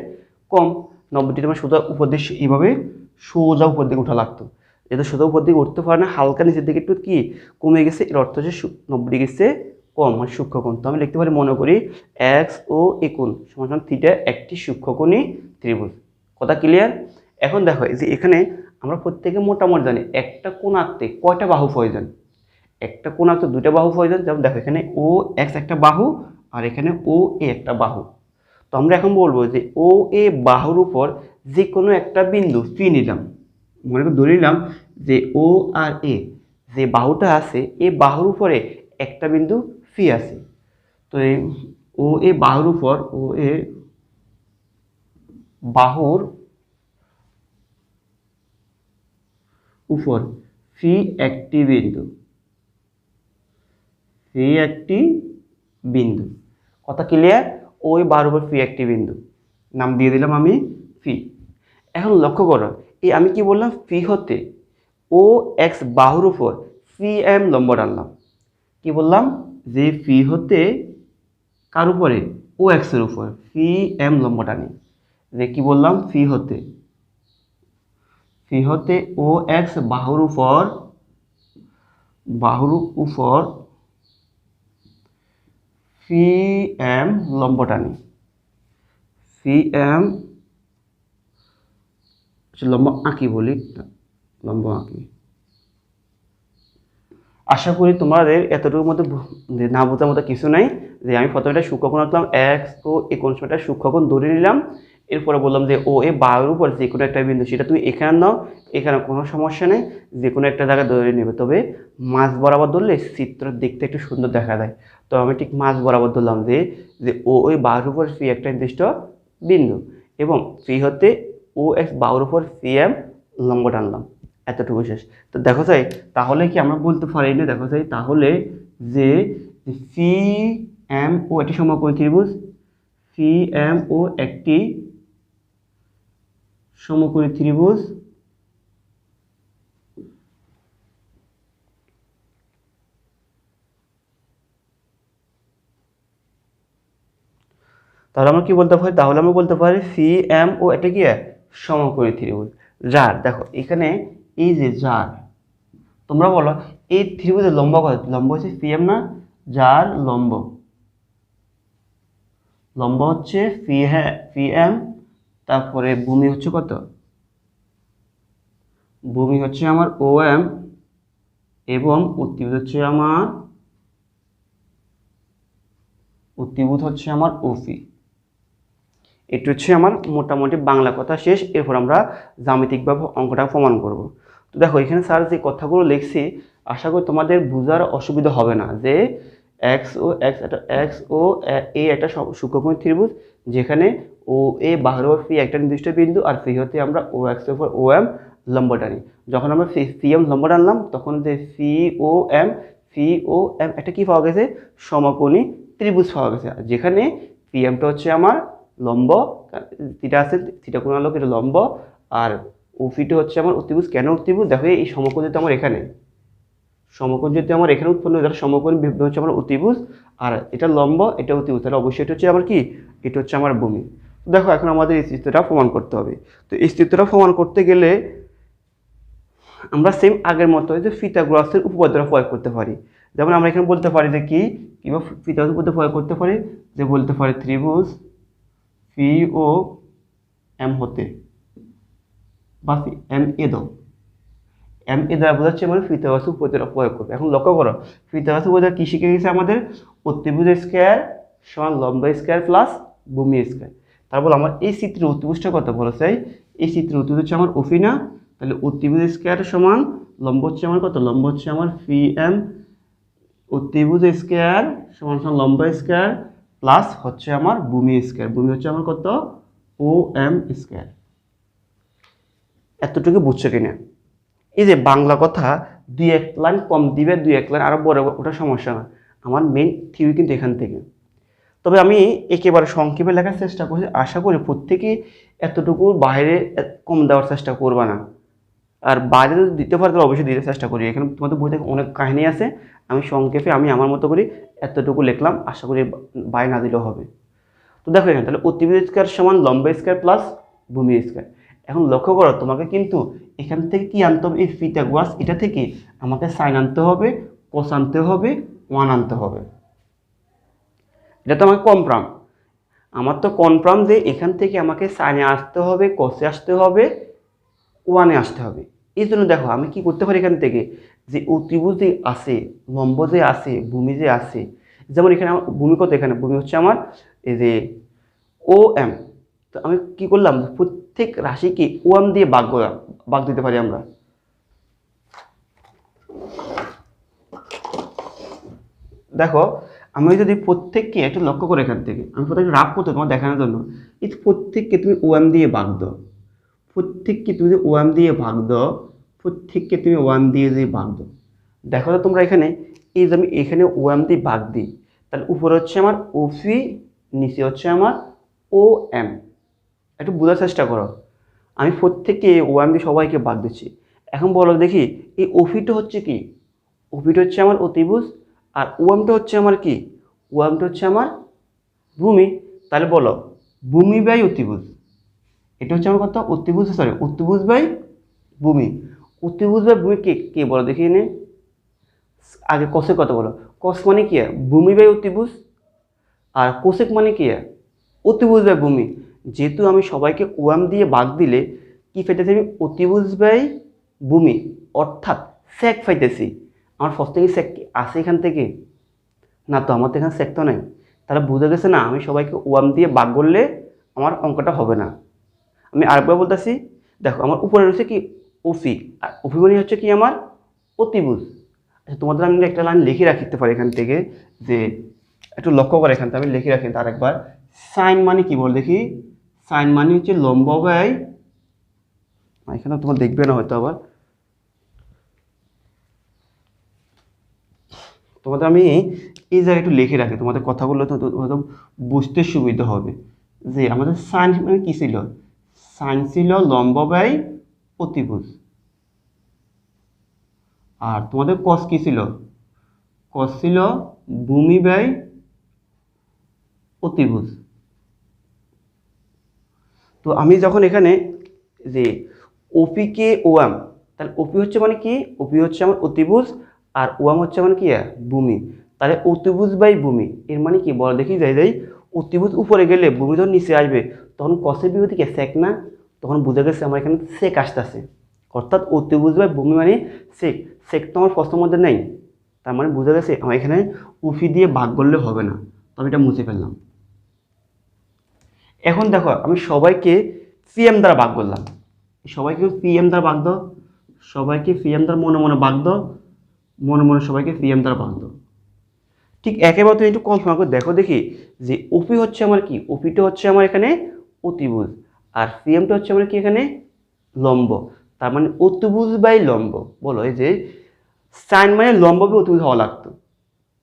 কম। 90 ডিগ্রি মানে সোজা উপর দিকে এইভাবে সোজা উপর দিকে ওঠা লাগতো, এটা সোজা উপর দিকে উঠতে পারে না, হালকা নিচের দিকে একটু কি কমে গেছে, এর অর্থ হচ্ছে 90 ডিগ্রির চেয়ে কম, মানে সূক্ষ্মকোণ। তো আমি লিখতে পারি মনে করি এক্স ও এ কোণ সমান থিটা একটি সূক্ষ্মকোণী ত্রিভুজ। কথা ক্লিয়ার? এখন দেখো এই যে এখানে আমরা প্রত্যেকে মোটামুটি জানি একটা কোণ আঁকতে কয়টা বাহু প্রয়োজন। একটা কোণ আঁকতে 2টা বাহু প্রয়োজন। যেমন দেখো এখানে ও এক্স একটা বাহু, আর এখানে ও এ একটা বাহু। তো আমরা এখন বলবো যে ও এ বাহুর উপর যে কোনো একটা বিন্দু পি নিলাম, মনে করে ধরে নিলাম যে ও আর এ যে বাহুটা আছে, এই বাহুর উপরে একটা বিন্দু পি আছে। তো এই ও এ বাহুর উপর ও এ বাহুর উপর ফি একটি বিন্দু, ফি একটি বিন্দু। কথা ক্লিয়ার? ওই বাহুর উপর ফি একটি বিন্দু, নাম দিয়ে দিলাম আমি ফি। এখন লক্ষ্য করো এই আমি কি বললাম, ফি হতে ও এক্স বাহুর উপর ফি এম লম্ব টানলাম। কি বললাম যে ফি হতে কার উপরে, ও এক্সের উপর ফি এম লম্ব টানি। যে কি বললাম, ফি হতে ও এক্স বাহুর উপর ফি এম লম্ব টানি। ফি এম লম্ব আঁকি, বলি লম্ব আঁকি। আশা করি তোমাদের এতটুকুর মধ্যে না বোঝার মতো কিছু নাই। যে আমি প্রথমে একটা সূক্ষ্মকোণ আঁকলাম এক্স ও এই কোণ সূক্ষ্মকোণ ধরে নিলাম, এরপরে বললাম যে ও এ বাহুর উপর যে কোনো একটা বিন্দু, সেটা তুমি এখানে নাও, এখানে কোনো সমস্যা নেই, যে কোনো একটা জায়গায় ধরে নেবে, তবে মাঝ বরাবর ধরলে চিত্র দেখতে একটু সুন্দর দেখা যায়। তো আমি ঠিক মাঝ বরাবর ধরলাম যে যে ও ওই বাহুর উপর ফি একটা নির্দিষ্ট বিন্দু, এবং ফি হতে ও এক্স বাহুর উপর সি এম লম্ব টানলাম, এতটুকু শেষ। তো দেখো যাই, তাহলে কি আমরা বলতে পারি না, দেখো যাই তাহলে যে সি এম ও একটি সমকোণী ত্রিভুজ, সি এম ও একটি সমকোণী ত্রিভুজ, তাহলে আমরা কি বলতে পারি, তাহলে আমরা বলতে পারি সি এম ও এটা কি সমকোণী ত্রিভুজ, যার দেখো এখানে এই যে যার, তোমরা বলো এই ত্রিভুজের লম্ব কত, লম্ব হচ্ছে সি এম না, যার লম্ব লম্ব হচ্ছে ফি এম, তারপরে ভূমি হচ্ছে কত, ভূমি হচ্ছে আমার ও এম, এবং অতিভুজ হচ্ছে আমার ওফি। এটা হচ্ছে আমার মোটামুটি বাংলা কথা শেষ। এরপর আমরা জ্যামিতিকভাবে অঙ্কটা প্রমাণ করব। তো দেখো এখানে স্যার যে কথাগুলো লিখছি, আশা করি তোমাদের বোঝার অসুবিধা হবে না, যে এক্স ও এ একটা সূক্ষ্মকোণী ত্রিভুজ, যেখানে ও এ বাহুর উপর ফি একটা নির্দিষ্ট বিন্দু, আর ফি হতে আমরা ও এক্স এর উপর ও এম লম্ব টানি। যখন আমরা সি এম লম্ব টানলাম, তখন যে সি ও এম একটা কি পাওয়া গেছে, সমকোণী ত্রিভুজ পাওয়া গেছে, যেখানে পি এমটা হচ্ছে আমার লম্ব, থিটা আছে, থিটা কোণ আলোক এটা লম্ব, আর ওফিটা হচ্ছে আমার অতিভুজ। কেন অতিভুজ, দেখো এই সমকোণ যেহেতু আমার এখানে, সমকোণ যদি আমার এখানে উৎপন্ন হয়, তাহলে সমকোণ হচ্ছে আমার অতিভুজ, আর এটা লম্ব, এটা অতিভুজ, তাহলে অবশ্যই এটা হচ্ছে আমার কি, এটা হচ্ছে আমার ভূমি। দেখো এখন আমাদের এই চিত্রটা প্রমাণ করতে হবে। তো এই চিত্রটা প্রমাণ করতে গেলে আমরা সেম আগের মতো যে পিথাগোরাসের উপপাদ্যটা প্রয়োগ করতে পারি। যেমন আমরা এখানে বলতে পারি যে কি, কিংবা পিথাগোরাস উপপাদ্য প্রয়োগ করতে পারি, যে বলতে পারি ত্রিভুজ পি ও এম হতে, বা এম এ দাও, এম এ দ্বারা বোঝাচ্ছে মানে পিথাগোরাসের উপপাদ্যটা প্রয়োগ করবে। এখন লক্ষ্য করো, পিথাগোরাসের উপপাদ্য কি শিখে গেছে আমাদের, অতিভুজ স্কয়ার সমান লম্ব স্কয়ার প্লাস ভূমি স্কয়ার। তারপর আমার এই চিত্রের অতিভুজটা কত বলো চাই, এই চিত্রের অতিভুজ হচ্ছে আমার ওফি না, তাহলে অতিভুজ স্কয়ার সমান লম্ব হচ্ছে আমার কত, লম্ব হচ্ছে আমার পি এম অতিভুজ স্কয়ার সমান সমান লম্ব স্কয়ার প্লাস হচ্ছে আমার ভূমি স্কয়ার, ভূমি হচ্ছে আমার কত, ও এম স্কয়ার। এতটুকু বুঝছো কিনা? এই যে বাংলা কথা, দুই এক লাইন কম দিবে, দুই এক লাইন আরো বড়, ওটা সমস্যা না, আমার মেইন থিওরি কিন্তু এখান থেকে। তবে আমি একেবারে সংক্ষেপে লেখার চেষ্টা করছি, আশা করি প্রত্যেকেই এতটুকু বাইরে কম দেওয়ার চেষ্টা করবা না, আর বাইরে যদি দিতে পারে তাহলে অবশ্যই দিতে চেষ্টা করি। এখানে তোমাদের বইতে অনেক কাহিনী আছে, আমি সংক্ষেপে আমি আমার মতো করি এতটুকু লিখলাম, আশা করি বাইরে না দিলেও হবে। তো দেখো এখানে তাহলে অতিভুজ স্কয়ার সমান লম্ব স্কয়ার প্লাস ভূমি স্কয়ার। এখন লক্ষ্য করো, তোমাকে কিন্তু এখান থেকে কি আনতে হবে, এই পিথাগোরাস এটা থেকে আমাকে সাইন আনতে হবে, কোস আনতে হবে, ওয়ান আনতে হবে। এটা তো আমাকে কনফার্ম, আমার তো কনফার্ম যে এখান থেকে আমাকে সাইনে আসতে হবে, কোসে আসতে হবে, ওয়ানে আসতে হবে। এই জন্য দেখো আমি কি করতে পারি, এখান থেকে যে অতিভুজ যে আছে, লম্ব যে আছে, ভূমি যে আছে, যেমন এখানে আমার ভূমি কত, এখানে ভূমি হচ্ছে আমার এই যে ও এম, তো আমি কি করলাম, প্রত্যেক রাশিকে ওয়ান দিয়ে ভাগ দিতে পারি আমরা। দেখো আমি যদি প্রত্যেককে একটু লক্ষ্য করে, এখান থেকে আমি প্রত্যেকটা রাফ করতে তোমার দেখানোর জন্য, এই প্রত্যেককে তুমি ওয়ান দিয়ে ভাগ দাও, প্রত্যেককে তুমি যদি ওয়ান দিয়ে ভাগ দাও, প্রত্যেককে তুমি ওয়ান দিয়ে দিয়ে ভাগ দাও, দেখো তো তোমরা এখানে, এই যে আমি এখানে ওয়ান দিয়ে ভাগ দিই, তাহলে উপরে হচ্ছে আমার ওফি, নিচে হচ্ছে আমার ও এম। একটু বোঝার চেষ্টা করো, আমি প্রত্যেককে ওয়ান দিয়ে সবাইকে ভাগ দিচ্ছি। এখন বলো দেখি, এই ওফিটা হচ্ছে কি, ওফিটা হচ্ছে আমার অতিভুজ, আর ওয়ামটা হচ্ছে আমার কি, ওয়ামটা হচ্ছে আমার ভূমি। তাহলে বলো ভূমি বাই অতিভুজ, এটা হচ্ছে আমার কথা অতিভুজ, সরি অতিভুজ বাই ভূমি। অতিভুজ বাই ভূমি কে কে বলো দেখি এনে, আগে কষের কথা বলো, কস মানে কি, ভূমি বাই অতিভুজ, আর কোসেক মানে কি, অতিভুজ বাই ভূমি। যেহেতু আমি সবাইকে ওয়াম দিয়ে ভাগ দিলে কি পাইতেছি, আমি অতিভুজ বাই ভূমি, অর্থাৎ সেক পাইতেছি। আমার ফার্স্ট থেকে সেক আসে এখান থেকে না, তো আমার তো এখানে সেক তো নাই, তাহলে বুঝে গেছে না, আমি সবাইকে ওয়াম দিয়ে ভাগ করলে আমার অঙ্কটা হবে না। আমি আরেকবার বলতেছি, দেখো আমার উপরে রয়েছে কি ওফি, আর ওফি মানে হচ্ছে কি আমার অতিভুজ। আচ্ছা তোমাদের আমি একটা লাইন লিখে রাখতে পারি এখান থেকে, যে একটু লক্ষ্য করে এখান থেকে আমি লিখে রাখি আরেকবার। সাইন মানে কি বল দেখি, সাইন মানে হচ্ছে লম্ব ব্যয়, এখানে তোমার দেখবে না হয়তো, আবার তোমাদের আমি এই জায়গায় একটু লিখে রাখি, তোমাদের কথাগুলো তো তোমাদের বুঝতে সুবিধা হবে। যে আমাদের সাইন মানে কি ছিল, সাইন ছিল লম্ব ব্যয় অতিভুজ, আর তোমাদের কস কি ছিল, কস ছিল ভূমি ব্যয় অতিভুজ। তো আমি যখন এখানে যে ওপি কে ওয়াম, তাহলে ওপি হচ্ছে মানে কি, ওপি হচ্ছে আমার অতিভুজ, আর ওয়াম হচ্ছে মানে কি ভূমি। তাহলে অতিভুজ বাই ভূমি এর মানে কি বল দেখি, যাই যাই অতিভুজ উপরে গেলে ভূমি যখন নিচে আসবে তখন কসের বিপরীতে কি সেক না, তখন বোঝা গেছে আমার এখানে সেক আসতেছে। অর্থাৎ অতিভুজ বাই ভূমি মানে সেক, সেক তো আমার প্রশ্নের মধ্যে নেই, তার মানে বোঝা গেছে আমার এখানে উফি দিয়ে ভাগ করলে হবে না, তো আমি এটা মুছে ফেললাম। এখন দেখো আমি সবাইকে সিএম দ্বারা ভাগ করলাম, সবাইকে পিএম দ্বারা ভাগ দাও, সবাইকে পিএম দ্বারা মনে মনে ভাগ দাও, মনে মনে সবাইকে পিএম দ্বারা ভাগ দাও। ঠিক একেবারে তুমি একটু কল্পনা করে দেখো দেখি, যে ওপি হচ্ছে আমার কি, ওপিটা হচ্ছে আমার এখানে অতিভুজ, আর পিএমটা হচ্ছে আমার কি এখানে লম্ব। তার মানে অতিভুজ বাই লম্ব। বলো এই যে সাইন মানে লম্ব বাই অতিভুজ হওয়া লাগতো,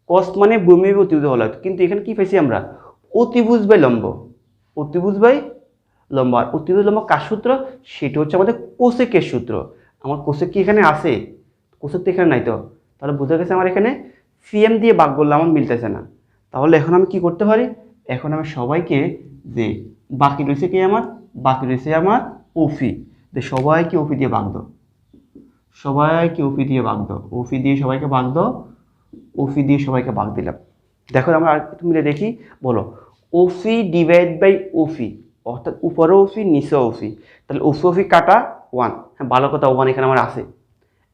কস মানে ভূমি বাই অতিভুজ হওয়া লাগতো, কিন্তু এখানে কি পাইছি আমরা, অতিভুজ বাই লম্ব, অতিভুজ বাই লম্ব। আর অতিভুজ লম্ব কার সূত্র, সেটা হচ্ছে আমাদের কোসেকের সূত্র। আমার কোসেক কি এখানে আছে, কোসেক তো এখানে নাই, তো তাহলে বোঝা গেছে আমার এখানে সিএম দিয়ে ভাগ করলে আমার মিলতেছে না। তাহলে এখন আমি কি করতে পারি, এখন আমি সবাইকে যে বাকি রয়েছে কি আমার, বাকি রয়েছে আমার ওফি, যে সবাইকে ওফি দিয়ে ভাগ দাও, সবাইকে ওফি দিয়ে ভাগ দাও, ওফি দিয়ে সবাইকে ভাগ দাও, ওফি দিয়ে সবাইকে ভাগ দিলাম। দেখো আমরা আর একটু মিলে দেখি, বলো ওফি ডিভাইড বাই ওফি, অর্থাৎ উপরে ওফি নিচে ওফি, তাহলে ওফি ওফি কাটা ওয়ান, হ্যাঁ ভালো কথা, ওয়ান এখানে আমার আছে।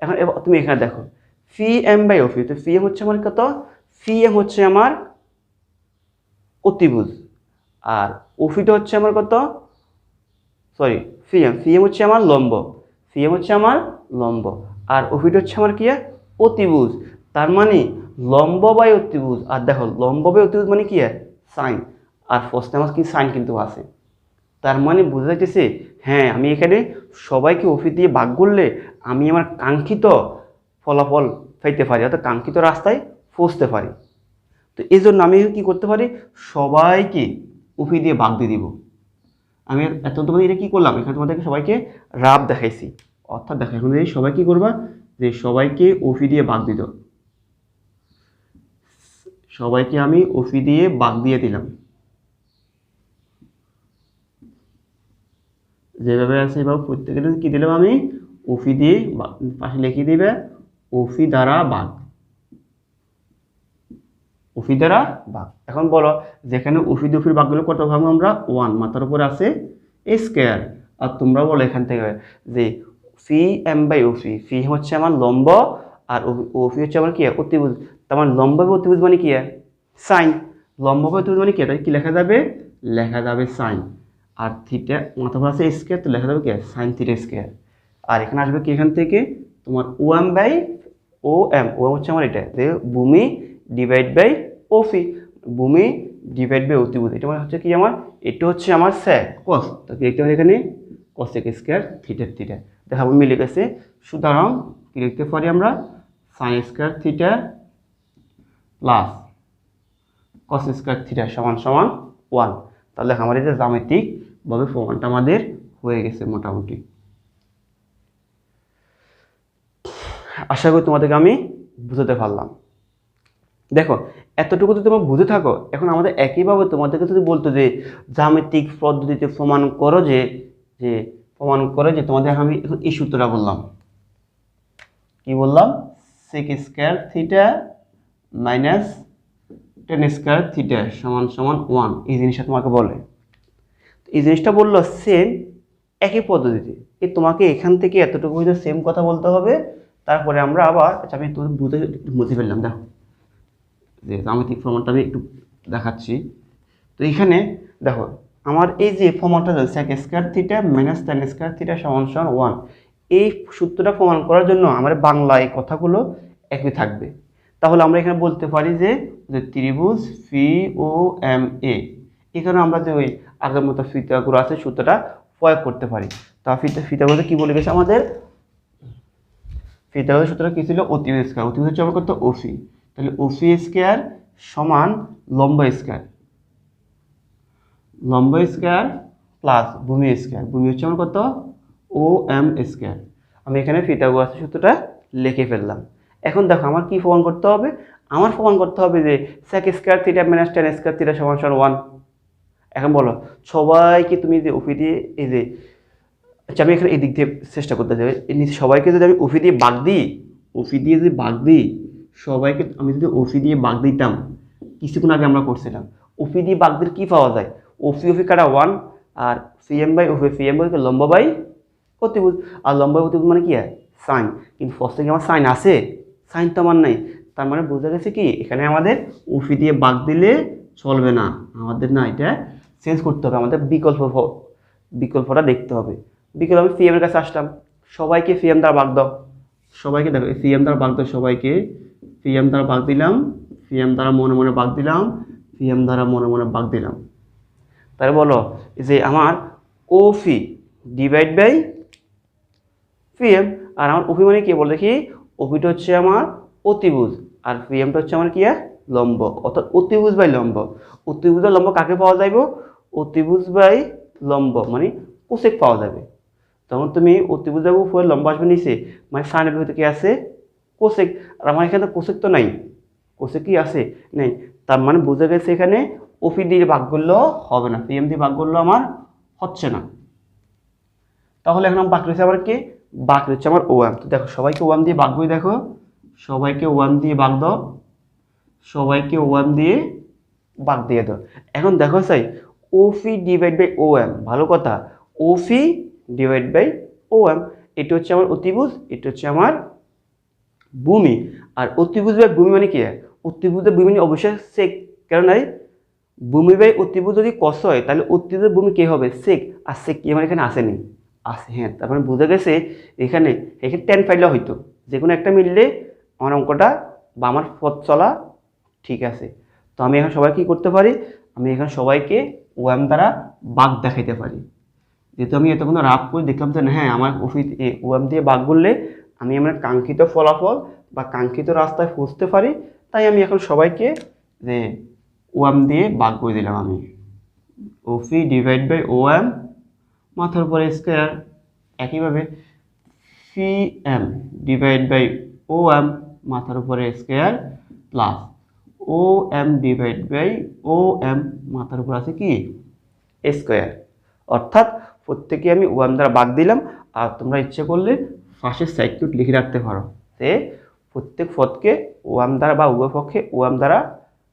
এখন তুমি এখানে দেখো ফি এম বাই ওফি, তো ফি এম হচ্ছে আমার কত, ফি এম হচ্ছে আমার অতিভুজ, আর ওফিটা হচ্ছে আমার কত, সরি ফি এম হচ্ছে আমার লম্ব, ফি এম হচ্ছে আমার লম্ব, আর ওফিটা হচ্ছে আমার কি অতিভুজ। তার মানে লম্ব বাই অতিভুজ, আর দেখো লম্ব বাই অতিভুজ মানে কি সাইন, আর ফার্স্টে আমার কি সাইন কিন্তু আছে। তার মানে বোঝা যাচ্ছে হ্যাঁ আমি এখানে সবাইকে ওফি দিয়ে ভাগ করলে আমি আমার কাঙ্ক্ষিত ফলাফল পাইতে পারি, অর্থাৎ কাঙ্ক্ষিত রাস্তায় পৌঁছতে পারি। তো এই জন্য আমি কি করতে পারি, সবাইকে ওফি দিয়ে ভাগ দিয়ে দিব। আমি এখন তোমাদের এটা কি করলাম, এখানে তোমাদেরকে সবাইকে রাব দেখাইছি, অর্থাৎ দেখো এখন সবাই কি করবা, যে সবাইকে ওফি দিয়ে ভাগ দিত, সবাইকে আমি ওফি দিয়ে ভাগ দিয়ে দিলাম, যেভাবে আছে এভাবে প্রত্যেকের কি দিলাম আমি ওফি দিয়ে, পাশে লিখে দিবে ওফি দ্বারা ভাগ, ওফি দ্বারা ভাগ। এখন বলো যেখানে ওফি দিয়ে ওফির ভাগগুলো কত ভাঙবো আমরা, ওয়ান, মাথার উপরে আছে এ স্কোয়ার। আর তোমরা বলো এখান থেকে যে ফি এম বাই ওফি, ফি হচ্ছে আমার লম্ব, আর ওফি হচ্ছে আমার কি অতিভুজ। তার মানে লম্ব বাই অতিভুজ মানে কি সাইন, লম্ব বাই অতিভুজ মানে কি, তাই কি লেখা যাবে, লেখা যাবে সাইন। আর থিটা মাথার উপর আছে স্কোয়ার, তো লেখা যাবে কি সাইন থিটা স্কোয়ার। আর এখানে আসবে কি এখান থেকে তোমার ওএম বাই ও এম, ও হচ্ছে আমার এটা যে ভূমি ডিভাইড বাই ওফি, ভূমি ডিভাইড বাই অতিভুজ, এটা মানে হচ্ছে কি আমার, এটা হচ্ছে আমার স্যাক কস, তো কি লিখতে পারি এখানে কসেক স্কোয়ার থিটা থিটা, দেখাবো মিলে গেছে। সুতরাং কি লিখতে পারি আমরা, sine square theta plus cos square theta সমান সমান ওয়ান। তাহলে আমাদের যে জ্যামিতিকভাবে প্রমাণটা আমাদের হয়ে গেছে মোটামুটি। আশা করি তোমাদেরকে আমি বুঝাতে পারলাম। দেখো এতটুকু যদি তোমরা বুঝে থাকো, এখন আমাদের একইভাবে তোমাদেরকে যদি বলতো যে জ্যামিতিক পদ্ধতিতে প্রমাণ করো, যে যে প্রমাণ করে যে তোমাদের আমি এখন এই সূত্রটা বললাম, কি বললাম, sec square theta minus tan square theta সমান সমান ওয়ান, এই জিনিসটা তোমাকে বলে, এই জিনিসটা বললো সেম একই পদ্ধতিতে, তোমাকে এখান থেকে এতটুকু সেম কথা বলতে হবে। তারপরে আমরা আবার আমি তোমাদের বুঝে ফেললাম, দেখো যে জ্যামিতিক প্রমাণটা আমি একটু দেখাচ্ছি। তো এখানে দেখো আমার এই যে ফর্মুলাটা sec square theta minus tan square theta সমান সমান 1, এই সূত্রটা প্রমাণ করার জন্য আমার বাংলা এই কথাগুলো একই থাকবে। তাহলে আমরা এখানে বলতে পারি যে ত্রিভুজ ফি ও এম এ, এখানে আমরা যে ওই আগের মতো ফিতাগুলো আছে সূত্রটা প্রয়োগ করতে পারি। তা ফিতাগুলো কি বলে গেছে আমাদের, ফিতাগুলোর সূত্রটা কি ছিল, অতিভুজ স্কয়ার, অতিভুজ হচ্ছে আমরা কত ওফি, তাহলে ওফি স্কয়ার সমান লম্ব স্কয়ার, লম্ব স্কয়ার প্লাস ভূমি স্কয়ার, ভূমি হচ্ছে আমার কত ও এম স্কয়ার। আমি এখানে ফিথাগোরাসের সূত্রটা লিখে ফেললাম। এখন দেখো আমার কি প্রমাণ করতে হবে, আমার প্রমাণ করতে হবে যে sec square theta minus tan square theta সমান সমান 1। এখন বলো সবাইকে তুমি যে ওফি দিয়ে এই যে, আচ্ছা আমি এখানে এই দিক দিয়ে চেষ্টা করতে চাই, এই নিচে সবাইকে যদি আমি ওফি দিয়ে ভাগ দিই, ওফি দিয়ে যদি ভাগ দিই সবাইকে, আমি যদি ওফি দিয়ে ভাগ দিতাম, কিছুক্ষণ আগে আমরা করছিলাম, ওফি দিয়ে ভাগ দিলে কী পাওয়া যায়, ওফি ওফি কাটা 1, আর সিএম বাই ওফি, সিএম বাই লম্ব বাই অতিভুজ, আর লম্ব বাই অতিভুজ মানে কি হয় সাইন, কিন্তু ফার্স্টে কি আমার সাইন আছে, সাইন তো আমার নাই, তার মানে বোঝা গেছে কি এখানে আমাদের ওফি দিয়ে ভাগ দিলে চলবে না, আমাদের না এটা চেঞ্জ করতে হবে, আমাদের বিকল্পটা দেখতে হবে। বিকল্প আমি সিএম এর কাছে আসলাম, সবাইকে সিএম দ্বারা ভাগ দাও, সবাইকে দেখো সিএম দ্বারা ভাগ দাও, সবাইকে সিএম দ্বারা ভাগ দিলাম, সিএম দ্বারা মনে মনে ভাগ দিলাম, সিএম দ্বারা মনে মনে ভাগ দিলাম। তাহলে বলো যে আমার ওফি ডিভাইড বাই পিএম, আর আমার ওফি মানে কি বল দেখি, ওফিটা হচ্ছে আমার অতিভুজ আর পিএমটা হচ্ছে আমার কি লম্ব, অর্থাৎ অতিভুজ বাই লম্ব। অতিভুজ বাই লম্ব কাকে পাওয়া যাবে, অতিভুজ বাই লম্ব মানে কোসেক পাওয়া যাবে। তখন তুমি অতিভুজ বাই উপরে লম্ব আসবে নিচে, মানে সাইনের ভিতরে কি আছে কোসেক, আর আমার এখানে তো কোসেক তো নাই, কোসেক কি আছে নেই, তার মানে বোঝা গেছে এখানে ওফি দিয়ে ভাগ করলেও হবে না, পিএম দিয়ে ভাগ করলেও আমার হচ্ছে না। তাহলে এখন আমার বাকি রয়েছে আবার কি, বাকি রয়েছে আমার ওয়ান। তো দেখো সবাইকে ওয়ান দিয়ে ভাগ করি, দেখো সবাইকে ওয়ান দিয়ে ভাগ দাও, সবাইকে ওয়ান দিয়ে ভাগ দিয়ে দাও। এখন দেখো চাই ওফি ডিভাইড বাই ও এম, ভালো কথা, ওফি ডিভাইড বাই ও এম, এটা হচ্ছে আমার অতিভুজ, এটা হচ্ছে আমার ভূমি, আর অতিভুজ বাই ভূমি মানে কি, অতিভুজের ভূমি মানে অবশ্যই সেক, কেন নাই ভূমি বাই অতিভুজ যদি কস হয় তাহলে অতিভুজের ভূমি কে হবে সেক, আর সেক কি আমার এখানে আসেনি, আসে, হ্যাঁ তার মানে বোঝা গেছে এখানে এখানে 10 ফাইলে হয়তো যে কোনো একটা মিললে আমার অঙ্কটা বা আমার পথ চলা ঠিক আছে। তো আমি এখন সবাই কী করতে পারি, আমি এখন সবাইকে ওয়ান দ্বারা বাঘ দেখাইতে পারি, যেহেতু আমি এতক্ষণ রাফ করে দেখলাম যে হ্যাঁ আমার অফিস ওয়ান দিয়ে বাঘ বললে আমি আমার কাঙ্ক্ষিত ফলাফল বা কাঙ্ক্ষিত রাস্তায় পৌঁছতে পারি, তাই আমি এখন সবাইকে যে ওয়ান দিয়ে ভাগ করে দিলাম, আমি ওফি ডিভাইড বাই ও এম মাথার উপরে স্কোয়ার, একইভাবে ফি এম ডিভাইড বাই ও এম মাথার উপরে স্কোয়ার প্লাস ও এম ডিভাইড বাই ও এম মাথার উপর আছে কি স্কোয়ার, অর্থাৎ প্রত্যেকে আমি ওয়ান দ্বারা ভাগ দিলাম, আর তোমরা ইচ্ছে করলে ফার্স্টের সাইকিউট লিখে রাখতে পারো যে প্রত্যেক পদকে ওয়ান দ্বারা বা উভয় পক্ষে ওয়ান দ্বারা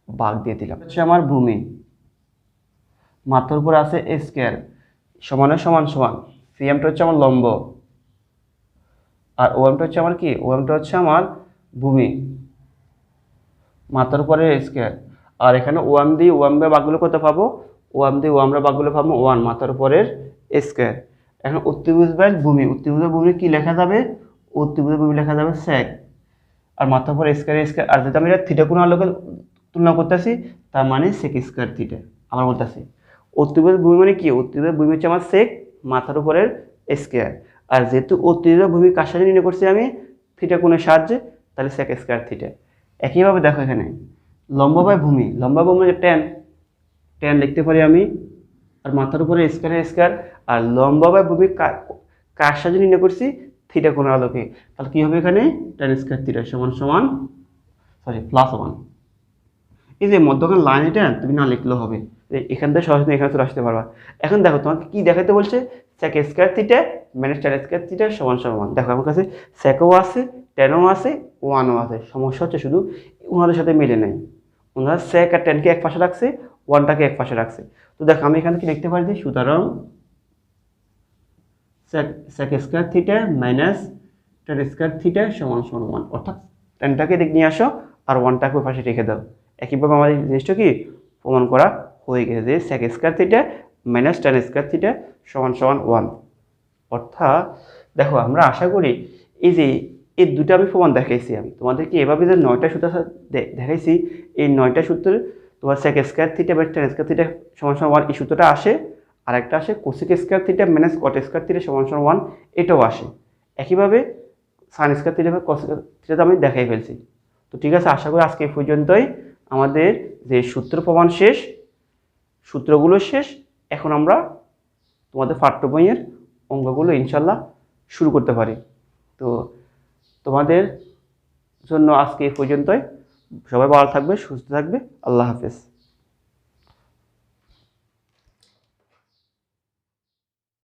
ভাগ দিয়ে দিলাম। হচ্ছে আমার ভূমি, মাথার উপর আছে স্কোয়ার, সমানের সমান সমান, সিএমটা হচ্ছে আমার লম্ব, আর ওএমটা হচ্ছে আমার কি, ওএমটা হচ্ছে আমার ভূমি, মাথার উপরে স্কোয়ার, আর এখানে ওয়ান দিয়ে ওয়ান বাই ভাগগুলো কত পাবো, ওয়ান দিয়ে ওয়ান বাই ভাগগুলো পাবো ওয়ান মাথার উপরের স্কোয়ার। এখন অতিভুজ বাই ভূমি, অতিভুজের ভূমি কি লেখা যাবে, অতিভুজের ভূমি লেখা যাবে সেক, আর মাথার উপরে স্কোয়ার স্কোয়ার, আর যদি আমি এটা থিটা কোণ আলোকে তুলনা করতেছি তার মানে সেক স্কোয়ার থিটা। আবার বলতেছি অতিভুজের ভূমি মানে কি, অতিভুজের ভূমি হচ্ছে আমার সেক মাথার উপরের স্কোয়ার, আর যেহেতু অতিভুজের ভূমি কার সাথে নির্ণয় করছি আমি থিটা কোণের সাহায্যে, তাহলে সেক স্কোয়ার থিটা। একইভাবে দেখো এখানে লম্ব বাই ভূমি, লম্ব বাই ভূমি টেন, টেন লিখতে পারি আমি, আর মাথার উপরে স্কোয়ার স্কোয়ার, আর লম্ব বাই ভূমি কার সাহায্যে নির্ণয় করছি থিটা কোণের আলোকে, তাহলে কী হবে এখানে টেন স্কোয়ার থিটা সমান সমান প্লাস ওয়ান। এই যে মধ্যখানে লাইন এটা তুমি না লিখলেও হবে, এখান থেকে সরাসরি এখানে চলে আসতে পারবা। এখন দেখো তোমাকে কি দেখাতে বলছে, sec square theta minus tan square theta সমান সমান। দেখো আমার কাছে সেকও আছে, টেনও আছে, ওয়ানও আছে, সমস্যা হচ্ছে শুধু ওনাদের সাথে মিলে নেই, ওনারা সেক আর টেনকে এক পাশে রাখছে, ওয়ানটাকে এক পাশে রাখছে। তো দেখো আমি এখানে কি লিখতে পারি যে সুতরাং sec square theta minus tan square theta সমান সমান ওয়ান, অর্থাৎ টেনটাকে দিক নিয়ে আসো আর ওয়ানটাকে ওই পাশে রেখে দাও। একইভাবে আমাদের জিনিসটা কি প্রমাণ করা হয়ে গেছে যে sec square theta minus tan square theta সমান সমান 1। অর্থাৎ দেখো আমরা আশা করি এই যে এই দুটো আমি প্রমাণ দেখাইছি, আমি তোমাদেরকে এভাবে যে 9টা সূত্র দেখাইছি, এই 9টা সূত্রের তোমার সেক স্কোয়ার থিটা বা টেন স্কোয়ার থিটা সমান সমান 1 এই সূত্রটা আসে, আর একটা আসে cosec square theta minus cot square theta সমান সমান 1, এটাও আসে। একইভাবে সাইন স্কোয়ার থিটা বা কস থিটা আমি দেখাই ফেলছি। তো ঠিক আছে, আশা করি আজকে এই পর্যন্তই আমাদের যে সূত্র প্রমাণ শেষ, সূত্রগুলো শেষ। এখন আমরা তোমাদের পাঠ্য বইয়ের অঙ্কগুলো ইনশাল্লাহ শুরু করতে পারি। তো তোমাদের জন্য আজকে এই পর্যন্তই। সবাই ভালো থাকবে, সুস্থ থাকবে। আল্লাহ হাফেজ।